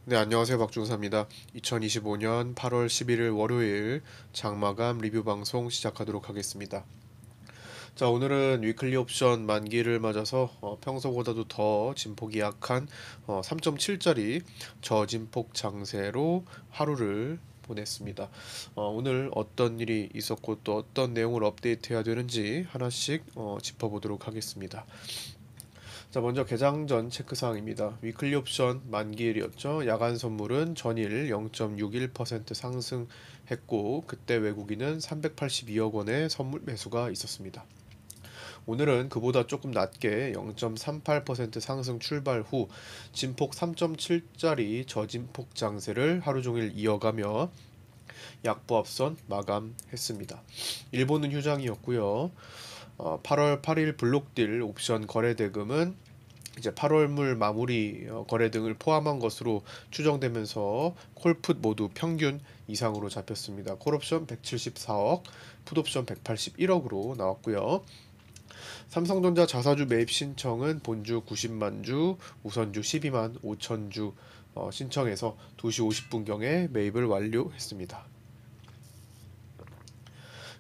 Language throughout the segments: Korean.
네, 안녕하세요. 박준사입니다. 2025년 8월 11일 월요일 장마감 리뷰 방송 시작하도록 하겠습니다. 자, 오늘은 위클리 옵션 만기를 맞아서 평소보다도 더 진폭이 약한 3.7짜리 저진폭 장세로 하루를 보냈습니다. 오늘 어떤 일이 있었고 또 어떤 내용을 업데이트해야 되는지 하나씩 짚어보도록 하겠습니다. 자, 먼저 개장 전 체크사항입니다. 위클리 옵션 만기일이었죠. 야간 선물은 전일 0.61% 상승했고 그때 외국인은 382억 원의 선물 매수가 있었습니다. 오늘은 그보다 조금 낮게 0.38% 상승 출발 후 진폭 3.7짜리 저진폭 장세를 하루 종일 이어가며 약보합선 마감했습니다. 일본은 휴장이었고요. 8월 8일 블록딜 옵션 거래 대금은 이제 8월물 마무리 거래 등을 포함한 것으로 추정되면서 콜풋 모두 평균 이상으로 잡혔습니다. 콜옵션 174억, 풋옵션 181억으로 나왔고요. 삼성전자 자사주 매입 신청은 본주 90만 주, 우선주 12만 5천 주 신청해서 2시 50분경에 매입을 완료했습니다.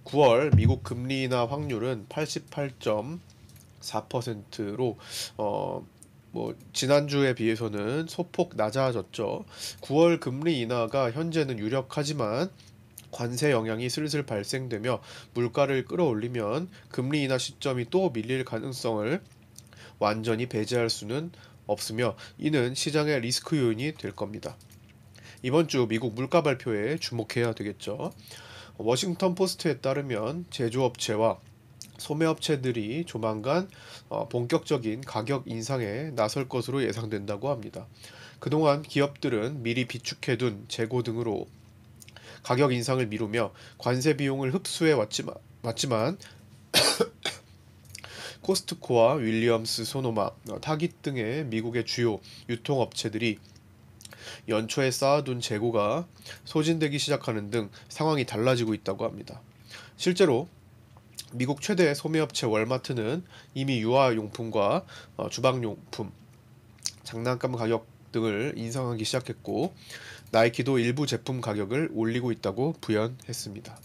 9월 미국 금리 인하 확률은 88.4%로 지난주에 비해서는 소폭 낮아졌죠. 9월 금리 인하가 현재는 유력하지만 관세 영향이 슬슬 발생되며 물가를 끌어올리면 금리 인하 시점이 또 밀릴 가능성을 완전히 배제할 수는 없으며 이는 시장의 리스크 요인이 될 겁니다. 이번 주 미국 물가 발표에 주목해야 되겠죠. 워싱턴 포스트에 따르면 제조업체와 소매업체들이 조만간 본격적인 가격 인상에 나설 것으로 예상된다고 합니다. 그동안 기업들은 미리 비축해둔 재고 등으로 가격 인상을 미루며 관세 비용을 흡수해 왔지만 코스트코와 윌리엄스 소노마, 타깃 등의 미국의 주요 유통업체들이 연초에 쌓아둔 재고가 소진되기 시작하는 등 상황이 달라지고 있다고 합니다. 실제로 미국 최대 소매업체 월마트는 이미 유아용품과 주방용품, 장난감 가격 등을 인상하기 시작했고 나이키도 일부 제품 가격을 올리고 있다고 부연했습니다.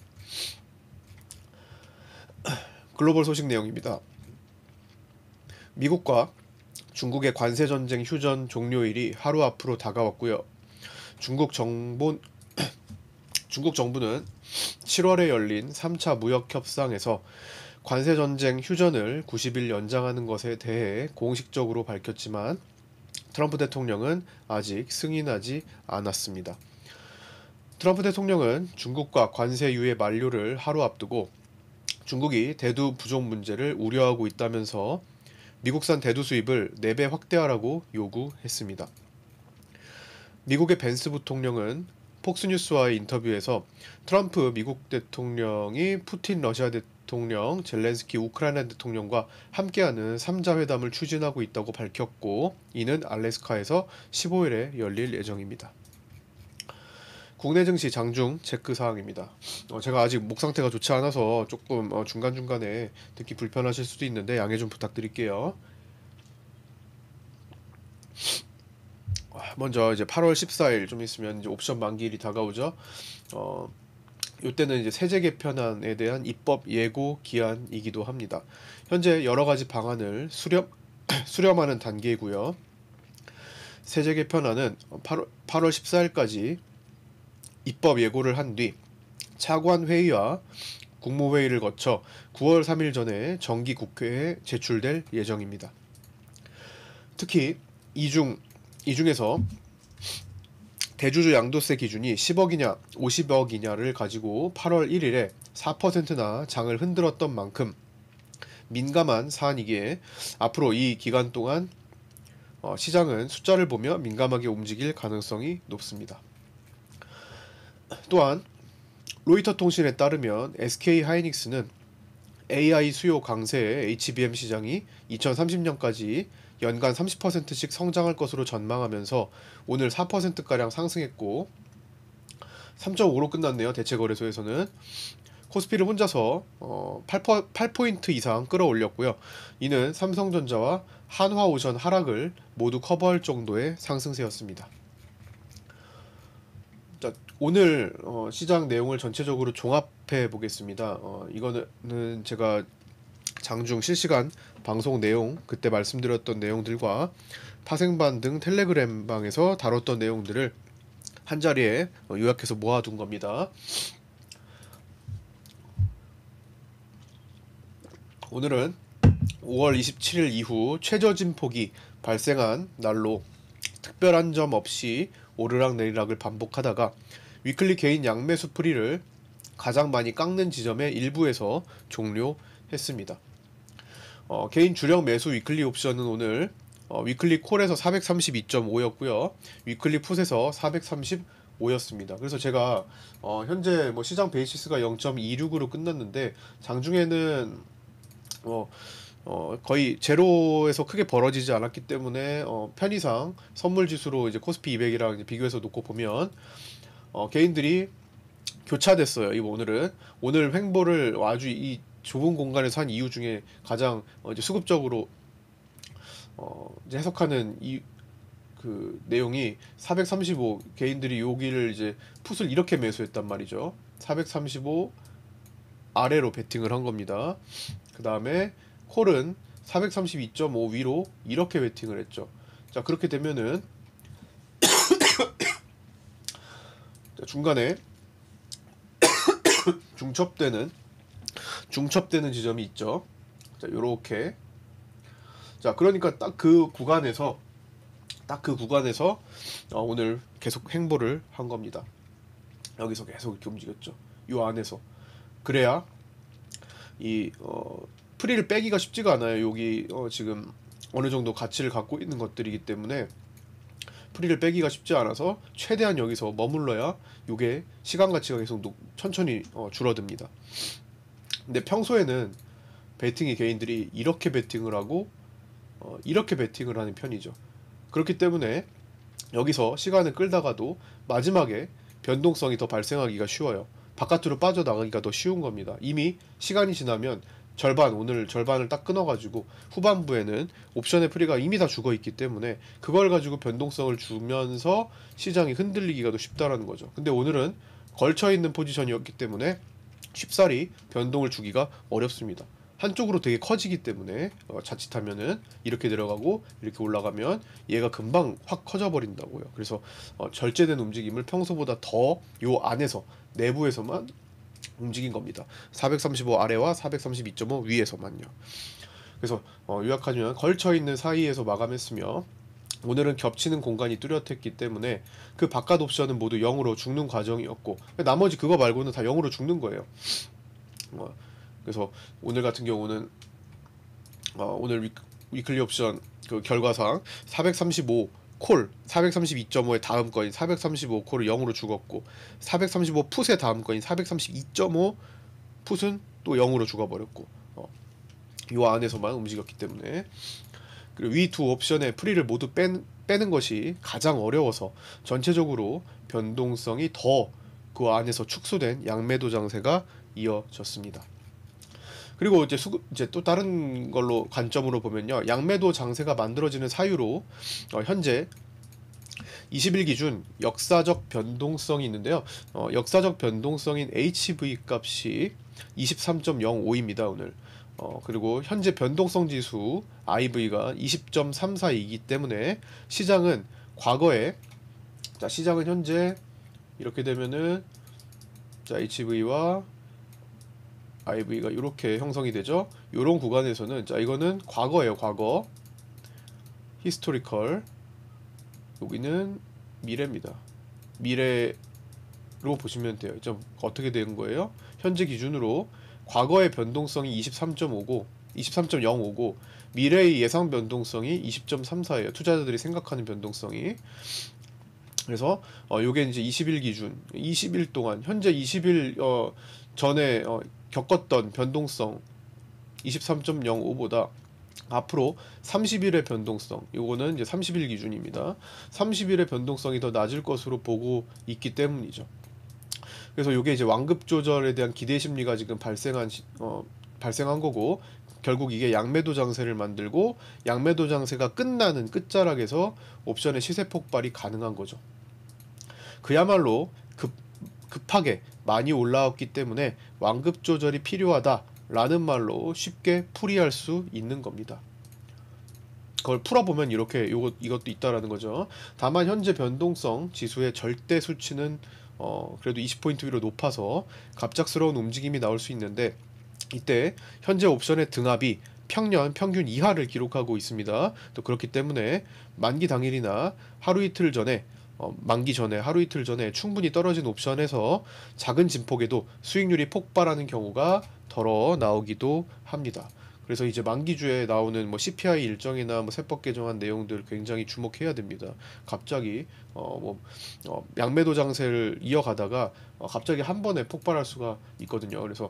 글로벌 소식 내용입니다. 미국과 중국의 관세전쟁 휴전 종료일이 하루 앞으로 다가왔고요. 중국 정부는 7월에 열린 3차 무역협상에서 관세전쟁 휴전을 90일 연장하는 것에 대해 공식적으로 밝혔지만 트럼프 대통령은 아직 승인하지 않았습니다. 트럼프 대통령은 중국과 관세 유예 만료를 하루 앞두고 중국이 대두 부족 문제를 우려하고 있다면서 미국산 대두 수입을 4배 확대하라고 요구했습니다. 미국의 벤스 부통령은 폭스뉴스와의 인터뷰에서 트럼프 미국 대통령이 푸틴 러시아 대통령, 젤렌스키 우크라이나 대통령과 함께하는 3자 회담을 추진하고 있다고 밝혔고 이는 알래스카에서 15일에 열릴 예정입니다. 국내 증시 장중 체크사항입니다. 제가 아직 목 상태가 좋지 않아서 조금 중간중간에 듣기 불편하실 수도 있는데 양해 좀 부탁드릴게요. 먼저 이제 8월 14일 좀 있으면 이제 옵션 만기일이 다가오죠. 이때는 이제 세제 개편안에 대한 입법 예고 기한이기도 합니다. 현재 여러 가지 방안을 수렴하는 단계이고요. 세제 개편안은 8월 14일까지 입법 예고를 한 뒤 차관 회의와 국무회의를 거쳐 9월 3일 전에 정기 국회에 제출될 예정입니다. 특히 이중에서 대주주 양도세 기준이 10억이냐 50억이냐를 가지고 8월 1일에 4%나 장을 흔들었던 만큼 민감한 사안이기에 앞으로 이 기간 동안 시장은 숫자를 보며 민감하게 움직일 가능성이 높습니다. 또한 로이터 통신에 따르면 SK하이닉스는 AI 수요 강세의 HBM 시장이 2030년까지 연간 30%씩 성장할 것으로 전망하면서 오늘 4%가량 상승했고 3.5로 끝났네요. 대체거래소에서는 코스피를 혼자서 8포인트 이상 끌어올렸고요. 이는 삼성전자와 한화오션 하락을 모두 커버할 정도의 상승세였습니다. 자, 오늘 시장 내용을 전체적으로 종합해 보겠습니다. 이거는 제가 장중 실시간 방송 내용, 그때 말씀드렸던 내용들과 파생반 등 텔레그램 방에서 다뤘던 내용들을 한 자리에 요약해서 모아둔 겁니다. 오늘은 5월 27일 이후 최저진폭이 발생한 날로 특별한 점 없이 오르락내리락을 반복하다가 위클리 개인 양매수 풀이를 가장 많이 깎는 지점의 일부에서 종료했습니다. 개인 주력 매수 위클리 옵션은 오늘 위클리 콜에서 432.5였고요. 위클리 풋에서 435였습니다. 그래서 제가 현재 뭐 시장 베이시스가 0.26으로 끝났는데 장중에는 거의 제로에서 크게 벌어지지 않았기 때문에 편의상 선물 지수로 이제 코스피 200이랑 이제 비교해서 놓고 보면 개인들이 교차됐어요. 오늘 횡보를 아주 이 좁은 공간에서 한 이유 중에 가장 이제 수급적으로 이제 해석하는 그 내용이 435 개인들이 여기를 이제 풋을 이렇게 매수했단 말이죠. 435 아래로 베팅을 한 겁니다. 그 다음에 콜은 432.5 위로 이렇게 베팅을 했죠. 자, 그렇게 되면은 중간에 중첩되는 지점이 있죠. 자, 요렇게. 자, 그러니까 딱 그 구간에서 오늘 계속 행보를 한 겁니다. 여기서 계속 이렇게 움직였죠. 요 안에서. 그래야 이 프리를 빼기가 쉽지가 않아요. 여기 지금 어느 정도 가치를 갖고 있는 것들이기 때문에 프리를 빼기가 쉽지 않아서 최대한 여기서 머물러야 이게 시간 가치가 계속 천천히 줄어듭니다. 근데 평소에는 베팅이 개인들이 이렇게 베팅을 하고 이렇게 베팅을 하는 편이죠. 그렇기 때문에 여기서 시간을 끌다가도 마지막에 변동성이 더 발생하기가 쉬워요. 바깥으로 빠져나가기가 더 쉬운 겁니다. 이미 시간이 지나면 오늘 절반을 딱 끊어가지고 후반부에는 옵션의 프리가 이미 다 죽어있기 때문에 그걸 가지고 변동성을 주면서 시장이 흔들리기가 더 쉽다라는 거죠. 근데 오늘은 걸쳐있는 포지션이었기 때문에 쉽사리 변동을 주기가 어렵습니다. 한쪽으로 되게 커지기 때문에 자칫하면은 이렇게 내려가고 이렇게 올라가면 얘가 금방 확 커져 버린다고요. 그래서 절제된 움직임을 평소보다 더 요 안에서 내부에서만 움직인 겁니다. 435 아래와 432.5 위에서만요. 그래서 요약하면 걸쳐있는 사이에서 마감했으며 오늘은 겹치는 공간이 뚜렷했기 때문에 그 바깥 옵션은 모두 0으로 죽는 과정이었고 나머지 그거 말고는 다 0으로 죽는 거예요. 그래서 오늘 같은 경우는 오늘 위클리 옵션 그 결과상 435 콜 432.5의 다음 거인 435 콜을 0으로 죽었고 435 풋의 다음 거인 432.5 풋은 또 0으로 죽어버렸고 이 안에서만 움직였기 때문에 그리고 위 두 옵션의 프리를 모두 빼는 것이 가장 어려워서 전체적으로 변동성이 더 그 안에서 축소된 양매도 장세가 이어졌습니다. 그리고 이제 또 다른 걸로 관점으로 보면요, 양매도 장세가 만들어지는 사유로 현재 20일 기준 역사적 변동성이 있는데요. 역사적 변동성인 HV 값이 23.05입니다 오늘. 그리고 현재 변동성 지수 IV가 20.34이기 때문에 시장은 현재 이렇게 되면은 HV와 IV가 이렇게 형성이 되죠. 이런 구간에서는 이거는 과거예요. 과거 히스토리컬, 여기는 미래입니다. 미래로 보시면 돼요. 좀 어떻게 된 거예요? 현재 기준으로 과거의 변동성이 23.05고 미래의 예상 변동성이 20.34예요. 투자자들이 생각하는 변동성이. 그래서 요게 이제 20일 기준, 20일 동안 현재 20일 전에 겪었던 변동성 23.05보다 앞으로 30일의 변동성, 요거는 이제 30일 기준입니다. 30일의 변동성이 더 낮을 것으로 보고 있기 때문이죠. 그래서 요게 이제 완급 조절에 대한 기대 심리가 지금 발생한 거고, 결국 이게 양매도 장세를 만들고 양매도 장세가 끝나는 끝자락에서 옵션의 시세 폭발이 가능한 거죠. 그야말로 급하게 많이 올라왔기 때문에 완급 조절이 필요하다라는 말로 쉽게 풀이할 수 있는 겁니다. 그걸 풀어보면 이렇게 이것도 있다라는 거죠. 다만 현재 변동성 지수의 절대 수치는 그래도 20포인트 위로 높아서 갑작스러운 움직임이 나올 수 있는데, 이때 현재 옵션의 등합이 평년 평균 이하를 기록하고 있습니다. 또 그렇기 때문에 만기 당일이나 하루 이틀 전에 만기 전에 하루 이틀 전에 충분히 떨어진 옵션에서 작은 진폭에도 수익률이 폭발하는 경우가 덜어 나오기도 합니다. 그래서 이제 만기주에 나오는 뭐 CPI 일정이나 뭐 세법 개정안 내용들 굉장히 주목해야 됩니다. 갑자기 양매도 장세를 이어가다가 갑자기 한 번에 폭발할 수가 있거든요. 그래서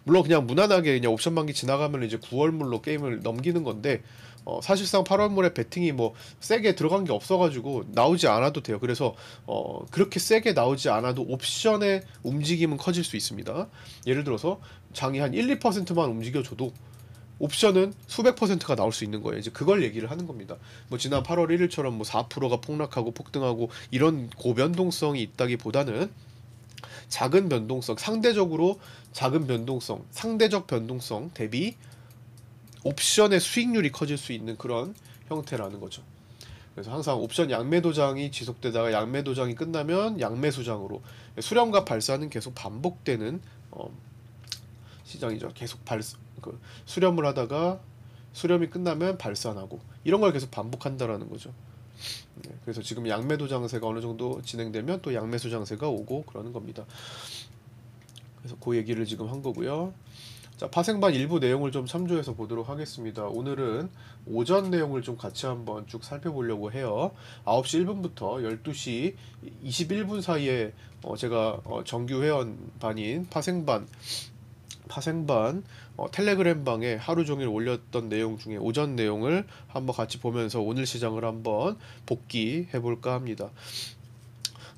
물론 그냥 무난하게 그냥 옵션 만기 지나가면 이제 9월물로 게임을 넘기는 건데, 사실상 8월물에 베팅이 뭐 세게 들어간 게 없어가지고 나오지 않아도 돼요. 그래서 그렇게 세게 나오지 않아도 옵션의 움직임은 커질 수 있습니다. 예를 들어서 장이 한 1, 2%만 움직여줘도 옵션은 수백 %가 나올 수 있는 거예요. 이제 그걸 얘기를 하는 겁니다. 뭐 지난 8월 1일처럼 뭐 4%가 폭락하고 폭등하고 이런 고변동성이 있다기보다는 작은 변동성, 상대적으로 작은 변동성, 상대적 변동성 대비 옵션의 수익률이 커질 수 있는 그런 형태라는 거죠. 그래서 항상 옵션 양매 도장이 지속되다가 양매 도장이 끝나면 양매 수장으로, 수렴과 발사는 계속 반복되는 시장이죠. 계속 수렴을 하다가 수렴이 끝나면 발산하고 이런 걸 계속 반복한다라는 거죠. 네, 그래서 지금 양매도 장세가 어느 정도 진행되면 또 양매수 장세가 오고 그러는 겁니다. 그래서 그 얘기를 지금 한 거고요. 자, 파생반 일부 내용을 좀 참조해서 보도록 하겠습니다. 오늘은 오전 내용을 좀 같이 한번 쭉 살펴보려고 해요. 9시 1분부터 12시 21분 사이에 제가 정규 회원반인 파생반 텔레그램 방에 하루 종일 올렸던 내용 중에 오전 내용을 한번 같이 보면서 오늘 시장을 한번 복귀해 볼까 합니다.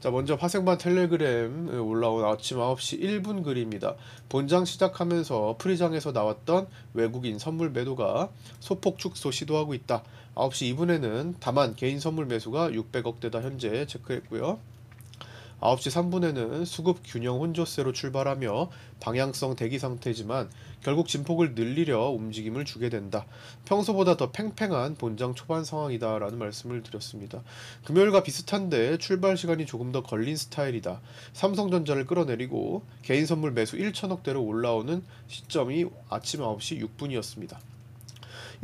자, 먼저 파생반 텔레그램 올라온 아침 9시 1분 글입니다. 본장 시작하면서 프리장에서 나왔던 외국인 선물 매도가 소폭 축소 시도하고 있다. 9시 2분에는 다만 개인 선물 매수가 600억대다 현재 체크했고요. 9시 3분에는 수급 균형 혼조세로 출발하며 방향성 대기 상태지만 결국 진폭을 늘리려 움직임을 주게 된다. 평소보다 더 팽팽한 본장 초반 상황이다 라는 말씀을 드렸습니다. 금요일과 비슷한데 출발 시간이 조금 더 걸린 스타일이다. 삼성전자를 끌어내리고 개인 선물 매수 1천억대로 올라오는 시점이 아침 9시 6분이었습니다.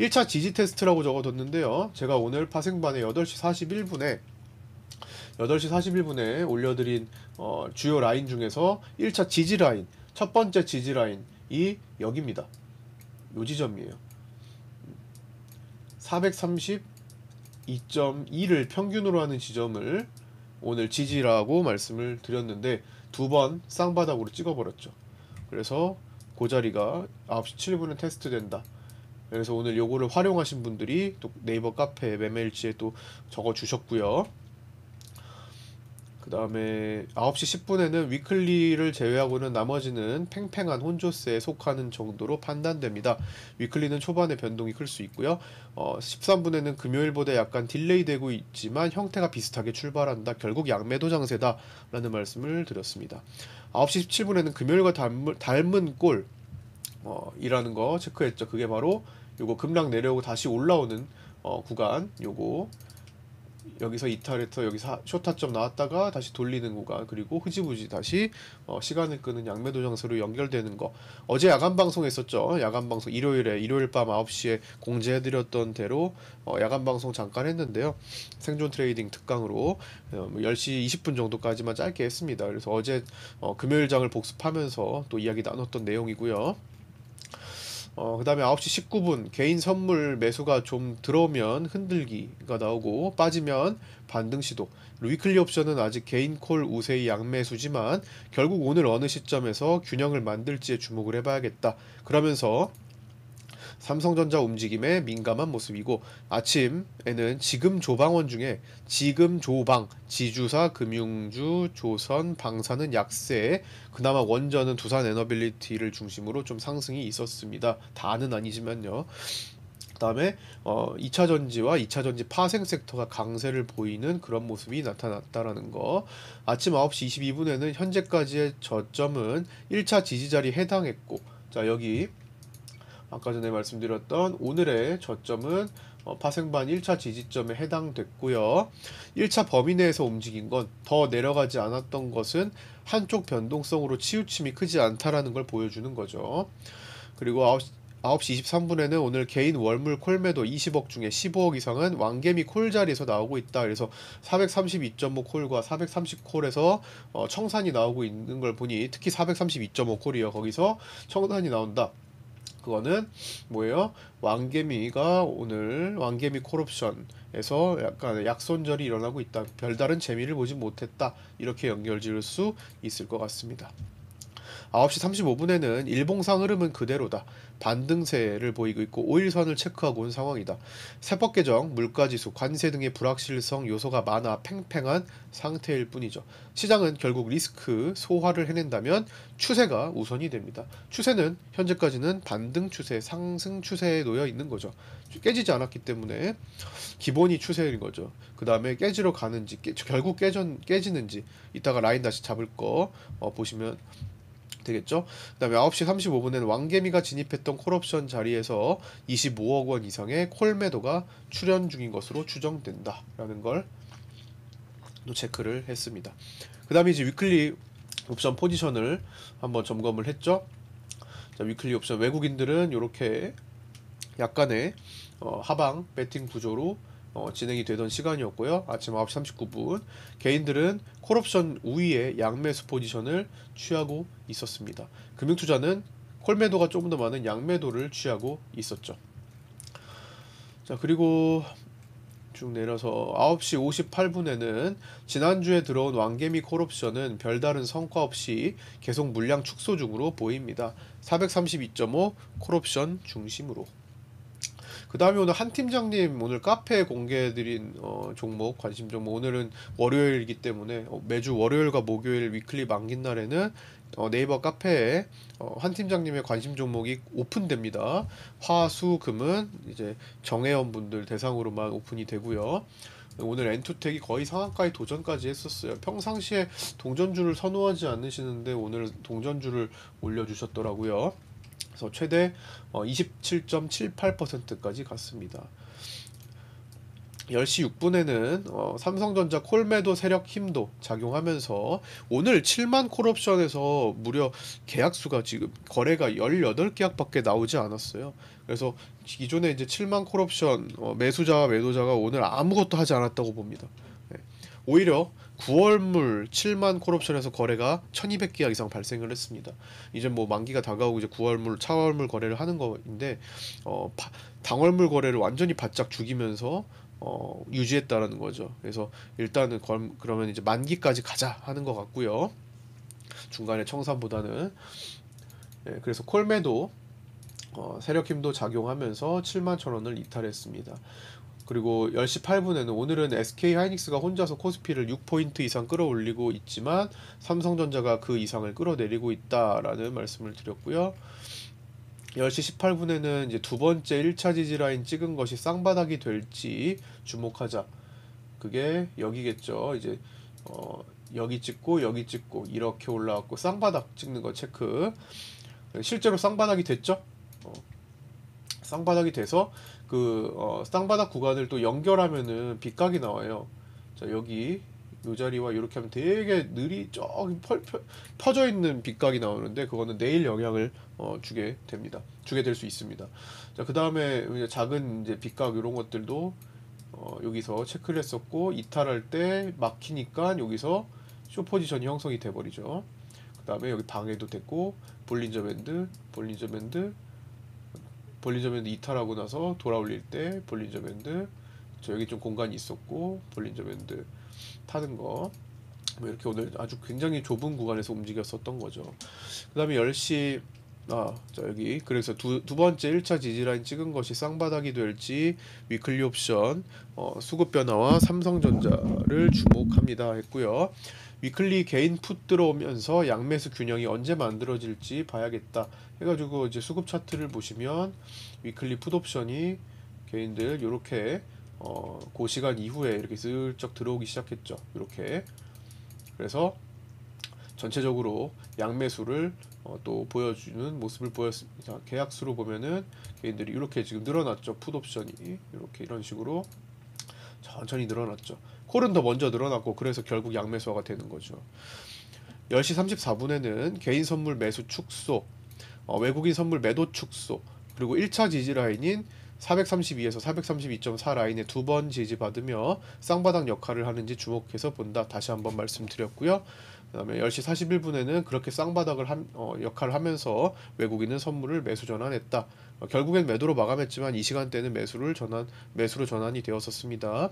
1차 지지 테스트라고 적어뒀는데요. 제가 오늘 파생반에 8시 41분에 올려드린 주요 라인 중에서 1차 지지 라인, 첫 번째 지지 라인이 여기입니다. 요 지점이에요. 432.2를 평균으로 하는 지점을 오늘 지지라고 말씀을 드렸는데 두 번 쌍바닥으로 찍어버렸죠. 그래서 그 자리가 9시 7분에 테스트 된다. 그래서 오늘 요거를 활용하신 분들이 또 네이버 카페 매매일지에 또 적어주셨고요. 그 다음에 9시 10분에는 위클리를 제외하고는 나머지는 팽팽한 혼조세에 속하는 정도로 판단됩니다. 위클리는 초반에 변동이 클 수 있고요. 13분에는 금요일보다 약간 딜레이 되고 있지만 형태가 비슷하게 출발한다. 결국 양매도 장세다 라는 말씀을 드렸습니다. 9시 17분에는 금요일과 닮은 꼴 이라는 거 체크했죠. 그게 바로 요거 급락 내려오고 다시 올라오는 구간, 요거 여기서 이탈해서 여기서 쇼타점 나왔다가 다시 돌리는 구간, 그리고 흐지부지 다시 시간을 끄는 양매도 장세로 연결되는 거. 어제 야간 방송 했었죠. 야간 방송 일요일 밤 9시에 공지해드렸던 대로 야간 방송 잠깐 했는데요. 생존 트레이딩 특강으로 10시 20분 정도까지만 짧게 했습니다. 그래서 어제 금요일장을 복습하면서 또 이야기 나눴던 내용이고요. 그 다음에 9시 19분 개인 선물 매수가 좀 들어오면 흔들기가 나오고 빠지면 반등 시도. 위클리 옵션은 아직 개인 콜 우세의 양매수지만 결국 오늘 어느 시점에서 균형을 만들지에 주목을 해봐야겠다. 그러면서 삼성전자 움직임에 민감한 모습이고, 아침에는 지금 조방원 중에 지금 조방, 지주사, 금융주, 조선, 방사는 약세, 그나마 원전은 두산 에너빌리티를 중심으로 좀 상승이 있었습니다. 다는 아니지만요. 그다음에 2차 전지와 2차 전지 파생 섹터가 강세를 보이는 그런 모습이 나타났다라는 거. 아침 9시 22분에는 현재까지의 저점은 1차 지지 자리에 해당했고, 자 여기 아까 전에 말씀드렸던 오늘의 저점은 파생반 1차 지지점에 해당됐고요. 1차 범위 내에서 움직인 건 더 내려가지 않았던 것은 한쪽 변동성으로 치우침이 크지 않다라는 걸 보여주는 거죠. 그리고 9시 23분에는 오늘 개인 월물 콜매도 20억 중에 15억 이상은 왕개미 콜 자리에서 나오고 있다. 그래서 432.5 콜과 430 콜에서 청산이 나오고 있는 걸 보니, 특히 432.5 콜이요. 거기서 청산이 나온다. 그거는 뭐예요? 왕개미가 오늘 왕개미 콜옵션에서 약간 약손절이 일어나고 있다. 별다른 재미를 보지 못했다. 이렇게 연결 지을 수 있을 것 같습니다. 9시 35분에는 일봉상 흐름은 그대로다. 반등세를 보이고 있고 5일선을 체크하고 온 상황이다. 세법 개정, 물가지수, 관세 등의 불확실성 요소가 많아 팽팽한 상태일 뿐이죠. 시장은 결국 리스크 소화를 해낸다면 추세가 우선이 됩니다. 추세는 현재까지는 반등 추세, 상승 추세에 놓여 있는 거죠. 깨지지 않았기 때문에 기본이 추세인 거죠. 그 다음에 깨지러 가는지, 결국 깨지는지 이따가 라인 다시 잡을 거 보시면 되겠죠. 그 다음에 9시 35분에는 왕개미가 진입했던 콜옵션 자리에서 25억 원 이상의 콜 매도가 출현 중인 것으로 추정된다 라는 걸 또 체크를 했습니다. 그 다음에 이제 위클리 옵션 포지션을 한번 점검을 했죠. 자, 위클리 옵션 외국인들은 이렇게 약간의 하방 배팅 구조로 진행이 되던 시간이었고요. 아침 9시 39분 개인들은 콜옵션 우위에 양매수 포지션을 취하고 있었습니다. 금융투자는 콜매도가 조금 더 많은 양매도를 취하고 있었죠. 자, 그리고 쭉 내려서 9시 58분에는 지난주에 들어온 왕개미 콜옵션은 별다른 성과 없이 계속 물량 축소 중으로 보입니다. 432.5 콜옵션 중심으로. 그 다음에 오늘 한 팀장님 오늘 카페에 공개해드린 종목, 관심 종목, 오늘은 월요일이기 때문에 매주 월요일과 목요일 위클리 만긴 날에는 네이버 카페에 한 팀장님의 관심 종목이 오픈됩니다. 화, 수, 금은 이제 정회원 분들 대상으로만 오픈이 되고요. 오늘 엔투텍이 거의 상한가에 도전까지 했었어요. 평상시에 동전주를 선호하지 않으시는데 오늘 동전주를 올려주셨더라고요. 그래서 최대 27.78%까지 갔습니다. 10시 6분에는 삼성전자 콜매도 세력 힘도 작용하면서 오늘 7만 콜옵션에서 무려 계약수가 지금 거래가 18계약밖에 나오지 않았어요. 그래서 기존에 이제 7만 콜옵션 매수자와 매도자가 오늘 아무것도 하지 않았다고 봅니다. 네. 오히려 9월물 7만 콜옵션에서 거래가 1200계약 이상 발생을 했습니다. 이제 뭐 만기가 다가오고 이제 9월물, 차월물 거래를 하는 거인데 당월물 거래를 완전히 바짝 죽이면서 유지했다라는 거죠. 그래서 일단은 그러면 이제 만기까지 가자 하는 것 같고요. 중간에 청산보다는. 네, 그래서 콜매도 세력 힘도 작용하면서 7만 1,000원을 이탈했습니다. 그리고 10시 8분에는 오늘은 SK 하이닉스가 혼자서 코스피를 6포인트 이상 끌어올리고 있지만 삼성전자가 그 이상을 끌어내리고 있다라는 말씀을 드렸고요. 10시 18분에는 이제 두 번째 1차 지지 라인 찍은 것이 쌍바닥이 될지 주목하자. 그게 여기겠죠. 이제 여기 찍고 여기 찍고 이렇게 올라왔고 쌍바닥 찍는 거 체크. 실제로 쌍바닥이 됐죠. 쌍바닥이 돼서 쌍바닥 구간을 또 연결하면은 빗각이 나와요. 자, 여기 이 자리와 이렇게 하면 되게 느리 저기 퍼져 있는 빗각이 나오는데 그거는 내일 영향을 주게 됩니다. 주게 될 수 있습니다. 자, 그 다음에 작은 이제 빗각 이런 것들도 여기서 체크를 했었고 이탈할 때 막히니까 여기서 쇼 포지션이 형성이 돼 버리죠. 그 다음에 여기 방해도 됐고 볼린저 밴드 이탈하고 나서 돌아올릴 때 볼린저 밴드 여기 좀 공간이 있었고 볼린저 밴드 타는 거 뭐 이렇게 오늘 아주 굉장히 좁은 구간에서 움직였었던 거죠. 그 다음에 10시 자 여기 그래서 두 번째 1차 지지라인 찍은 것이 쌍바닥이 될지 위클리 옵션 수급 변화와 삼성전자를 주목합니다 했고요. 위클리 개인 풋 들어오면서 양매수 균형이 언제 만들어질지 봐야겠다 해가지고 이제 수급 차트를 보시면 위클리 풋 옵션이 개인들 요렇게 그 시간 이후에 이렇게 슬쩍 들어오기 시작했죠. 이렇게. 그래서 전체적으로 양매수를 또 보여주는 모습을 보였습니다. 계약수로 보면은 개인들이 이렇게 지금 늘어났죠. 풋옵션이 이렇게 이런 식으로 천천히 늘어났죠. 콜은 더 먼저 늘어났고, 그래서 결국 양매수화가 되는 거죠. 10시 34분에는 개인 선물 매수 축소, 외국인 선물 매도 축소, 그리고 1차 지지 라인인 432에서 432.4 라인에 두 번 지지받으며 쌍바닥 역할을 하는지 주목해서 본다. 다시 한번 말씀드렸고요. 그 다음에 10시 41분에는 그렇게 쌍바닥을 역할을 하면서 외국인은 선물을 매수 전환했다. 결국엔 매도로 마감했지만 이 시간대는 매수로 전환이 되었었습니다.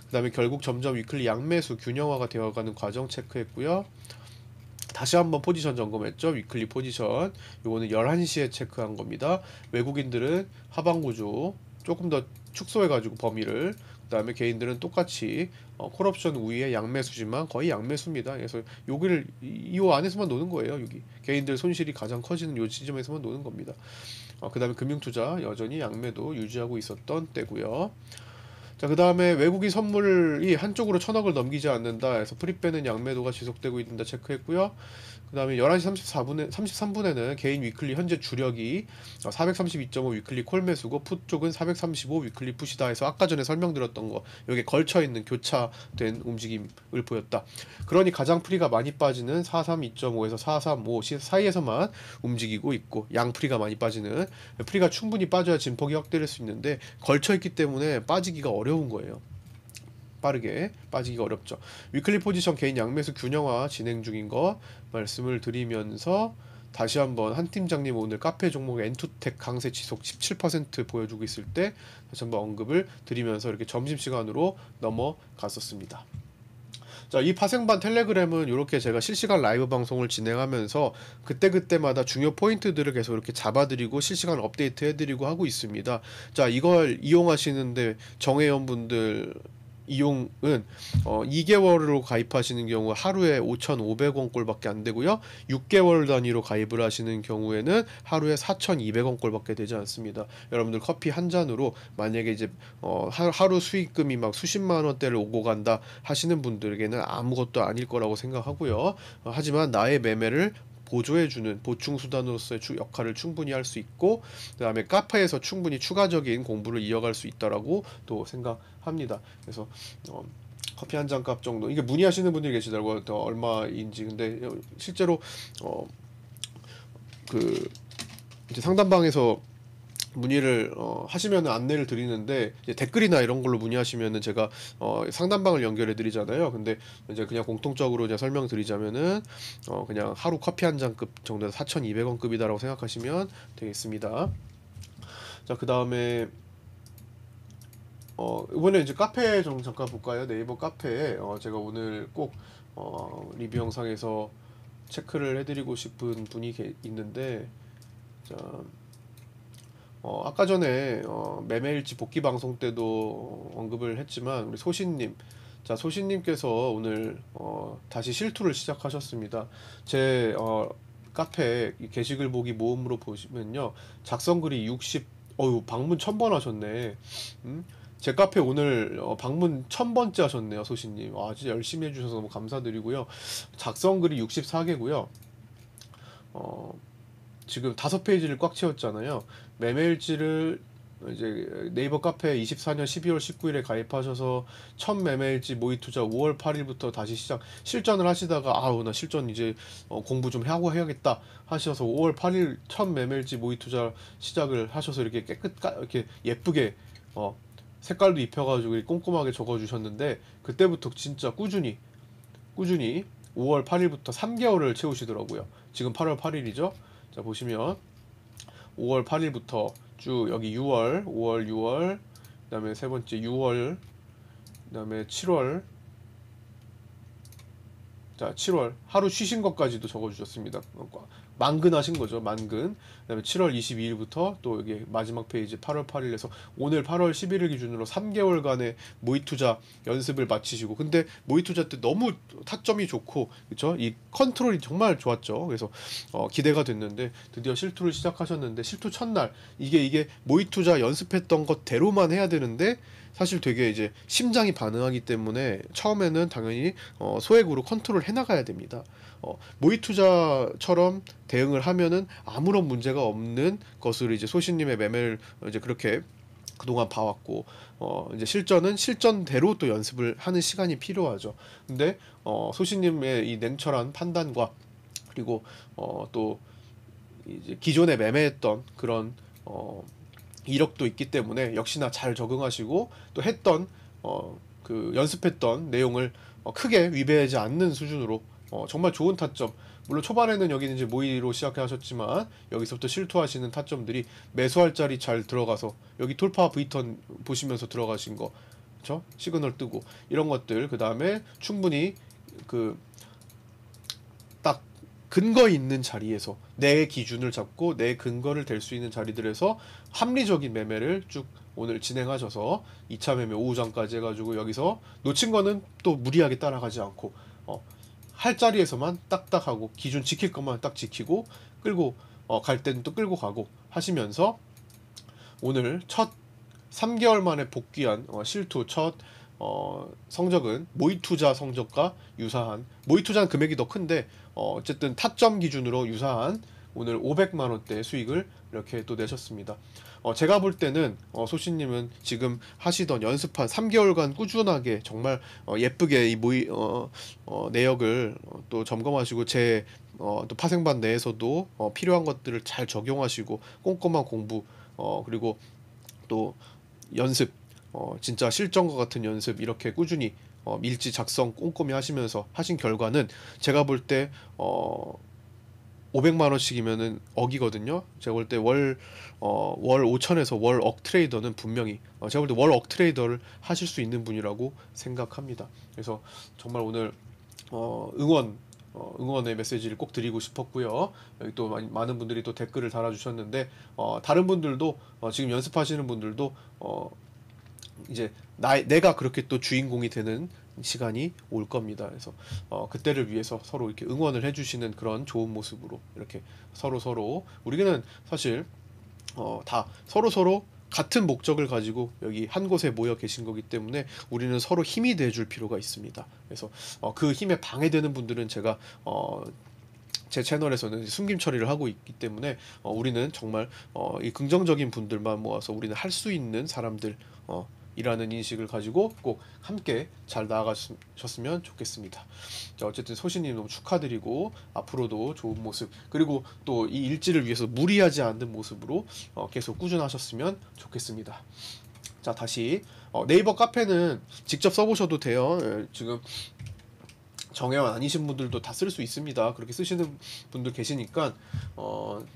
그 다음에 결국 점점 위클리 양매수 균형화가 되어가는 과정 체크했고요. 다시 한번 포지션 점검했죠. 위클리 포지션. 요거는 11시에 체크한 겁니다. 외국인들은 하방 구조 조금 더 축소해가지고 범위를, 그 다음에 개인들은 똑같이 콜옵션 우위에 양매수지만 거의 양매수입니다. 그래서 여기를 이 안에서만 노는 거예요. 여기 개인들 손실이 가장 커지는 요 지점에서만 노는 겁니다. 그 다음에 금융투자 여전히 양매도 유지하고 있었던 때고요. 자, 그 다음에 외국인 선물이 한쪽으로 1000억을 넘기지 않는다 해서 프리빼는 양매도가 지속되고 있는다 체크했고요. 그 다음에 11시 33분에는 개인 위클리 현재 주력이 432.5 위클리 콜 매수고, 풋 쪽은 435 위클리 풋이다 해서 아까 전에 설명드렸던 거, 여기에 걸쳐있는 교차된 움직임을 보였다. 그러니 가장 프리가 많이 빠지는 432.5에서 435 사이에서만 움직이고 있고, 양 프리가 많이 빠지는, 프리가 충분히 빠져야 진폭이 확대될 수 있는데 걸쳐있기 때문에 빠지기가 어려운 거예요. 빠르게 빠지기가 어렵죠. 위클리 포지션 개인 양매수 균형화 진행 중인 거 말씀을 드리면서, 다시 한번 한 팀장님 오늘 카페 종목 엔투텍 강세 지속 17% 보여주고 있을 때 다시 한번 언급을 드리면서 이렇게 점심시간으로 넘어갔었습니다. 자, 이 파생반 텔레그램은 이렇게 제가 실시간 라이브 방송을 진행하면서 그때그때마다 중요 포인트들을 계속 이렇게 잡아드리고 실시간 업데이트 해드리고 하고 있습니다. 자, 이걸 이용하시는데 정회원분들 이용은 2개월로 가입하시는 경우 하루에 5,500원 꼴밖에 안 되고요. 6개월 단위로 가입을 하시는 경우에는 하루에 4,200원 꼴밖에 되지 않습니다. 여러분들 커피 한 잔으로 만약에 이제 하루 수익금이 막 수십만 원대를 오고 간다 하시는 분들에게는 아무것도 아닐 거라고 생각하고요. 하지만 나의 매매를 보조해주는 보충수단으로서의 역할을 충분히 할 수 있고, 그 다음에 카페에서 충분히 추가적인 공부를 이어갈 수 있다라고 또 생각합니다. 그래서 커피 한 잔 값 정도, 이게 문의하시는 분들이 계시더라고요. 또 얼마인지. 근데 실제로 그 이제 상담방에서 문의를 하시면 안내를 드리는데, 이제 댓글이나 이런 걸로 문의하시면은 제가 상담방을 연결해 드리잖아요. 근데 이제 그냥 공통적으로 이제 설명드리자면은 그냥 하루 커피 한 잔급 정도에서 4,200원 급이다라고 생각하시면 되겠습니다. 자, 그 다음에 이번에 이제 카페 좀 잠깐 볼까요? 네이버 카페에 제가 오늘 꼭 리뷰 영상에서 체크를 해드리고 싶은 분이 있는데, 자, 아까 전에 매매일지 복귀 방송 때도 언급을 했지만 우리 소신님, 자, 소신님께서 오늘 다시 실투를 시작하셨습니다. 제 카페 게시글 보기 모음으로 보시면요, 작성글이 방문 1000번 하셨네. 제 카페 오늘 방문 1000번째 하셨네요, 소신님. 와, 진짜 열심히 해주셔서 너무 감사드리고요. 작성글이 64개고요. 지금 5페이지를 꽉 채웠잖아요. 매매일지를 이제 네이버 카페 24년 12월 19일에 가입하셔서 첫 매매일지 모의투자 5월 8일부터 다시 실전을 하시다가 나 실전 이제 공부 좀 하고 해야겠다 하셔서 5월 8일 첫 매매일지 모의투자 시작을 하셔서 이렇게 이렇게 예쁘게 색깔도 입혀가지고 꼼꼼하게 적어주셨는데, 그때부터 진짜 꾸준히 5월 8일부터 3개월을 채우시더라고요. 지금 8월 8일이죠. 자, 보시면 5월 8일부터 쭉 여기 6월, 5월, 6월, 그 다음에 세 번째 6월, 그 다음에 7월, 자, 7월 하루 쉬신 것까지도 적어주셨습니다. 만근하신 거죠. 만근. 그다음에 7월 22일부터 또 여기 마지막 페이지 8월 8일에서 오늘 8월 11일 기준으로 3개월간의 모의 투자 연습을 마치시고, 근데 모의 투자 때 너무 타점이 좋고 그렇죠? 이 컨트롤이 정말 좋았죠. 그래서 기대가 됐는데 드디어 실투를 시작하셨는데, 실투 첫날 이게 모의 투자 연습했던 것대로만 해야 되는데 사실 되게 이제 심장이 반응하기 때문에 처음에는 당연히 소액으로 컨트롤 해나가야 됩니다. 모의 투자처럼 대응을 하면은 아무런 문제가 없는 것을 이제 소신님의 매매를 이제 그렇게 그동안 봐왔고, 이제 실전은 실전대로 또 연습을 하는 시간이 필요하죠. 근데 소신님의 이 냉철한 판단과 그리고 또 이제 기존에 매매했던 그런 이력도 있기 때문에 역시나 잘 적응하시고 또 했던 그 연습했던 내용을 크게 위배하지 않는 수준으로 정말 좋은 타점, 물론 초반에는 여기는 이제 모의로 시작하셨지만 여기서부터 실투하시는 타점들이 매수할 자리 잘 들어가서 여기 돌파 V턴 보시면서 들어가신 거, 그렇죠? 시그널 뜨고 이런 것들, 그 다음에 충분히 그 딱 근거 있는 자리에서 내 기준을 잡고 내 근거를 댈 수 있는 자리들에서 합리적인 매매를 쭉 오늘 진행하셔서 2차 매매 오후장까지 해가지고 여기서 놓친 거는 또 무리하게 따라가지 않고 할 자리에서만 딱딱하고 기준 지킬 것만 딱 지키고 끌고 갈 때는 또 끌고 가고 하시면서 오늘 첫 3개월 만에 복귀한 실투 첫 성적은 모의 투자 성적과 유사한, 모의 투자는 금액이 더 큰데 어쨌든 타점 기준으로 유사한 오늘 500만 원대 수익을 이렇게 또 내셨습니다. 제가 볼 때는 소신님은 지금 하시던 연습한 3개월간 꾸준하게 정말 예쁘게 이 모의 내역을 또 점검하시고 제 또 파생반 내에서도 필요한 것들을 잘 적용하시고 꼼꼼한 공부 그리고 또 연습, 진짜 실전과 같은 연습 이렇게 꾸준히 밀지 작성 꼼꼼히 하시면서 하신 결과는 제가 볼 때 500만 원씩이면은 억이거든요. 제가 볼 때 월 5천에서 월 억 트레이더는 분명히 제가 볼 때 월 억 트레이더를 하실 수 있는 분이라고 생각합니다. 그래서 정말 오늘 응원의 메시지를 꼭 드리고 싶었고요. 여기 또 많은 분들이 또 댓글을 달아주셨는데 다른 분들도 지금 연습하시는 분들도 이제 내가 그렇게 또 주인공이 되는 시간이 올 겁니다. 그래서 그때를 위해서 서로 이렇게 응원을 해주시는 그런 좋은 모습으로 이렇게 서로 우리는 사실 다 서로 같은 목적을 가지고 여기 한 곳에 모여 계신 거기 때문에 우리는 서로 힘이 돼줄 필요가 있습니다. 그래서 그 힘에 방해되는 분들은 제가 제 채널에서는 숨김 처리를 하고 있기 때문에 우리는 정말 이 긍정적인 분들만 모아서 우리는 할 수 있는 사람들 이라는 인식을 가지고 꼭 함께 잘 나아가셨으면 좋겠습니다. 자, 어쨌든 소신님 너무 축하드리고 앞으로도 좋은 모습, 그리고 또 이 일지를 위해서 무리하지 않는 모습으로 계속 꾸준하셨으면 좋겠습니다. 자, 다시 네이버 카페는 직접 써보셔도 돼요. 지금 정회원 아니신 분들도 다 쓸 수 있습니다. 그렇게 쓰시는 분들 계시니까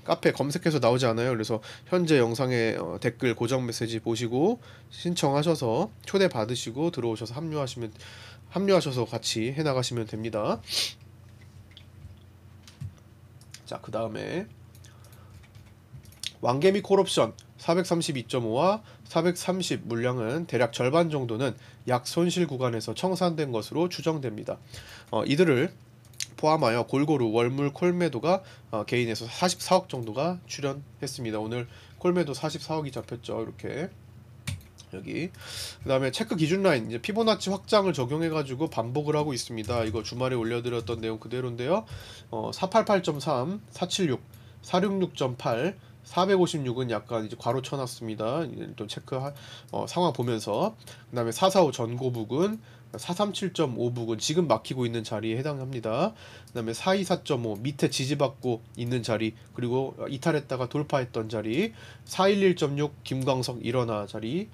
카페 검색해서 나오지 않아요. 그래서 현재 영상에 댓글 고정 메시지 보시고 신청하셔서 초대 받으시고 들어오셔서 합류하셔서 같이 해나가시면 됩니다. 자, 그 다음에 왕개미 콜옵션 432.5와 430 물량은 대략 절반 정도는 약 손실 구간에서 청산된 것으로 추정됩니다. 이들을 포함하여 골고루 월물 콜매도가 개인에서 44억 정도가 출현했습니다. 오늘 콜매도 44억이 잡혔죠. 이렇게 여기. 그 다음에 체크 기준 라인, 이제 피보나치 확장을 적용해 가지고 반복을 하고 있습니다. 이거 주말에 올려드렸던 내용 그대로인데요. 488.3, 476, 466.8, 456은 약간 이제 괄호 쳐놨습니다. 또 체크 상황 보면서. 그 다음에 445 전고 부근, 437.5 부근 지금 막히고 있는 자리에 해당합니다. 그 다음에 424.5 밑에 지지받고 있는 자리, 그리고 이탈했다가 돌파했던 자리, 411.6 김광석 일어나 자리,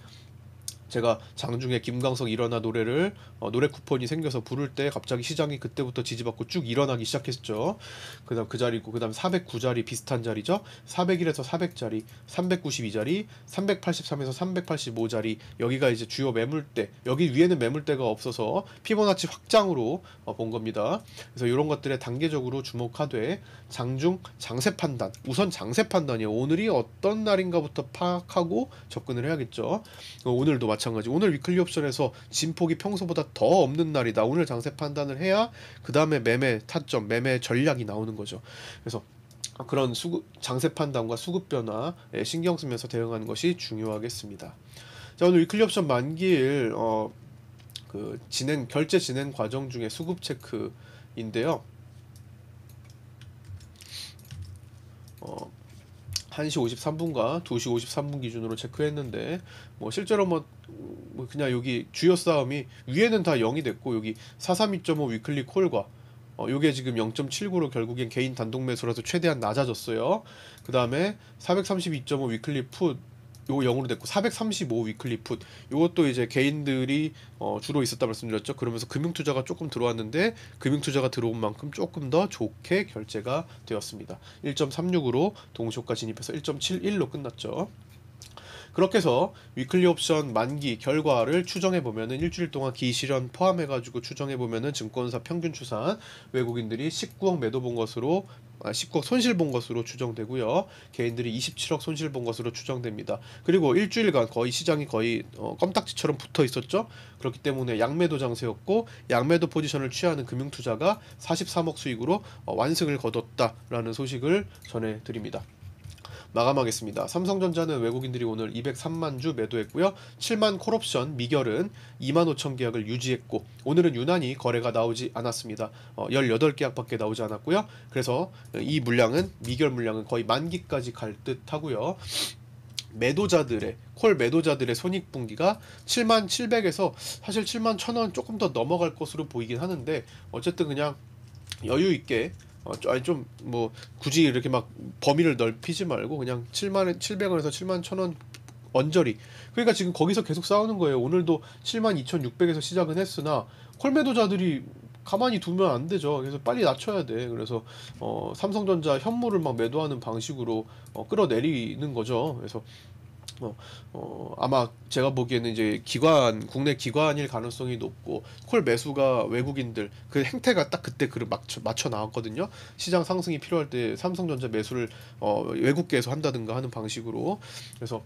제가 장중에 김광석 일어나 노래를 노래 쿠폰이 생겨서 부를 때 갑자기 시장이 그때부터 지지받고 쭉 일어나기 시작했죠. 그다음 그 자리고 그다음 409자리 비슷한 자리죠. 401에서 400자리, 392자리, 383에서 385자리 여기가 이제 주요 매물대. 여기 위에는 매물대가 없어서 피보나치 확장으로 본 겁니다. 그래서 이런 것들에 단계적으로 주목하되 장중 장세 판단. 우선 장세 판단이에요. 오늘이 어떤 날인가부터 파악하고 접근을 해야겠죠. 오늘도 마찬가지. 오늘 위클리 옵션에서 진폭이 평소보다 더 없는 날이다. 오늘 장세 판단을 해야 그 다음에 매매 타점, 매매 전략이 나오는 거죠. 그래서 그런 장세 판단과 수급 변화에 신경 쓰면서 대응하는 것이 중요하겠습니다. 자, 오늘 위클리 옵션 만기일 그 결제 진행 과정 중에 수급 체크인데요. 1시 53분과 2시 53분 기준으로 체크했는데 실제로 그냥 여기 주요 싸움이 위에는 다 0이 됐고 여기 432.5 위클리 콜과 요게 지금 0.79로 결국엔 개인 단독 매수라서 최대한 낮아졌어요. 그 다음에 432.5 위클리 풋 요거 0으로 됐고 435 위클리 풋 요것도 이제 개인들이 주로 있었다 말씀드렸죠. 그러면서 금융투자가 조금 들어왔는데 금융투자가 들어온 만큼 조금 더 좋게 결제가 되었습니다. 1.36으로 동시효과 진입해서 1.71로 끝났죠. 그렇게 해서 위클리 옵션 만기 결과를 추정해 보면은 일주일 동안 기실현 포함해 가지고 추정해 보면은 증권사 평균 추산 외국인들이 19억 매도 본 것으로 19억 손실 본 것으로 추정되고요. 개인들이 27억 손실 본 것으로 추정됩니다. 그리고 일주일간 거의 시장이 거의 껌딱지처럼 붙어 있었죠. 그렇기 때문에 양매도 장세였고 양매도 포지션을 취하는 금융투자가 43억 수익으로 완승을 거뒀다라는 소식을 전해드립니다. 마감하겠습니다. 삼성전자는 외국인들이 오늘 203만 주 매도했고요. 7만 콜옵션 미결은 2만 5천 계약을 유지했고 오늘은 유난히 거래가 나오지 않았습니다. 18계약밖에 나오지 않았고요. 그래서 이 물량은 미결 물량은 거의 만기까지 갈 듯 하고요. 매도자들의 콜 매도자들의 손익분기가 7만 700에서 사실 7만 1000원 조금 더 넘어갈 것으로 보이긴 하는데 어쨌든 그냥 여유 있게 아니 좀 굳이 이렇게 막 범위를 넓히지 말고 그냥 7만 700원에서 7만 1000원 언저리. 그러니까 지금 거기서 계속 싸우는 거예요. 오늘도 7만 2600에서 시작은 했으나 콜매도자들이 가만히 두면 안 되죠. 그래서 빨리 낮춰야 돼. 그래서 삼성전자 현물을 막 매도하는 방식으로 끌어내리는 거죠. 그래서 아마 제가 보기에는 이제 국내 기관일 가능성이 높고 콜 매수가 외국인들 그 행태가 딱 그때 맞춰 나왔거든요. 시장 상승이 필요할 때 삼성전자 매수를 외국계에서 한다든가 하는 방식으로. 그래서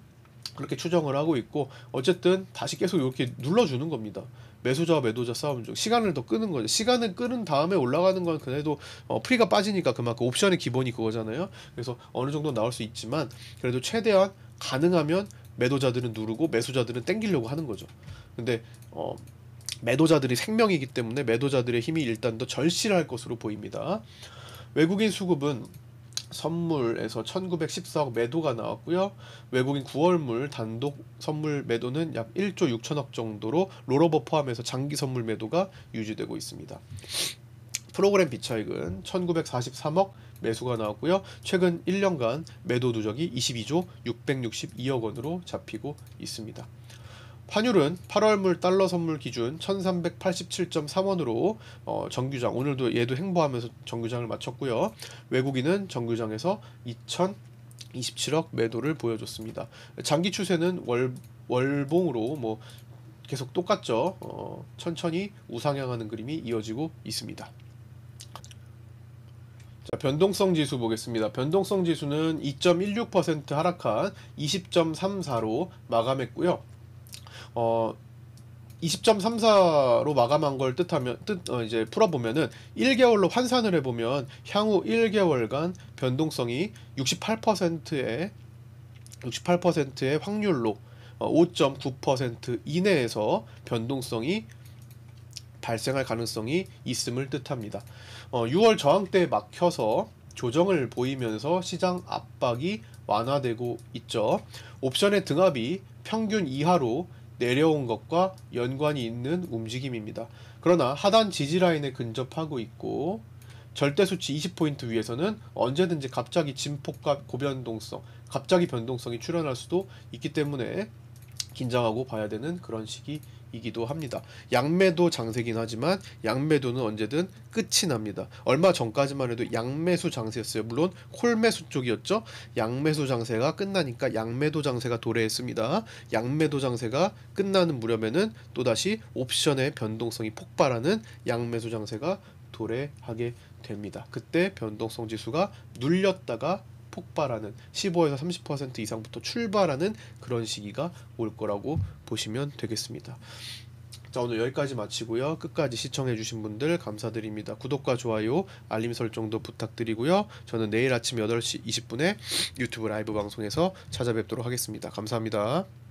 그렇게 추정을 하고 있고 어쨌든 다시 계속 이렇게 눌러주는 겁니다. 매수자와 매도자 싸움 중 시간을 더 끄는 거죠. 시간을 끄는 다음에 올라가는 건 그래도 프리가 빠지니까 그만큼 옵션의 기본이 그거잖아요. 그래서 어느 정도 나올 수 있지만 그래도 최대한 가능하면 매도자들은 누르고 매수자들은 땡기려고 하는 거죠. 근데 매도자들이 생명이기 때문에 매도자들의 힘이 일단 더 절실할 것으로 보입니다. 외국인 수급은 선물에서 1914억 매도가 나왔고요. 외국인 9월물 단독 선물 매도는 약 1조 6천억 정도로 롤오버 포함해서 장기 선물 매도가 유지되고 있습니다. 프로그램 비차익은 1943억 매수가 나왔고요. 최근 1년간 매도 누적이 22조 662억 원으로 잡히고 있습니다. 환율은 8월물 달러 선물 기준 1387.3원으로 정규장 오늘도 얘도 행보하면서 정규장을 마쳤고요. 외국인은 정규장에서 2027억 매도를 보여줬습니다. 장기 추세는 월봉으로 계속 똑같죠. 천천히 우상향하는 그림이 이어지고 있습니다. 자, 변동성 지수 보겠습니다. 변동성 지수는 2.16% 하락한 20.34로 마감했고요. 20.34로 마감한 걸 이제 풀어보면은 1개월로 환산을 해보면 향후 1개월간 변동성이 68%의 확률로 5.9% 이내에서 변동성이 발생할 가능성이 있음을 뜻합니다. 6월 저항대에 막혀서 조정을 보이면서 시장 압박이 완화되고 있죠. 옵션의 등압이 평균 이하로 내려온 것과 연관이 있는 움직임입니다. 그러나 하단 지지라인에 근접하고 있고 절대수치 20포인트 위에서는 언제든지 갑자기 진폭과 갑자기 변동성이 출현할 수도 있기 때문에 긴장하고 봐야 되는 그런 시기이기도 합니다. 양매도 장세긴 하지만 양매도는 언제든 끝이 납니다. 얼마 전까지만 해도 양매수 장세였어요. 물론 콜매수 쪽이었죠. 양매수 장세가 끝나니까 양매도 장세가 도래했습니다. 양매도 장세가 끝나는 무렵에는 또다시 옵션의 변동성이 폭발하는 양매수 장세가 도래하게 됩니다. 그때 변동성 지수가 눌렸다가 폭발하는 15에서 30% 이상부터 출발하는 그런 시기가 올 거라고 보시면 되겠습니다. 자, 오늘 여기까지 마치고요. 끝까지 시청해주신 분들 감사드립니다. 구독과 좋아요, 알림 설정도 부탁드리고요. 저는 내일 아침 8시 20분에 유튜브 라이브 방송에서 찾아뵙도록 하겠습니다. 감사합니다.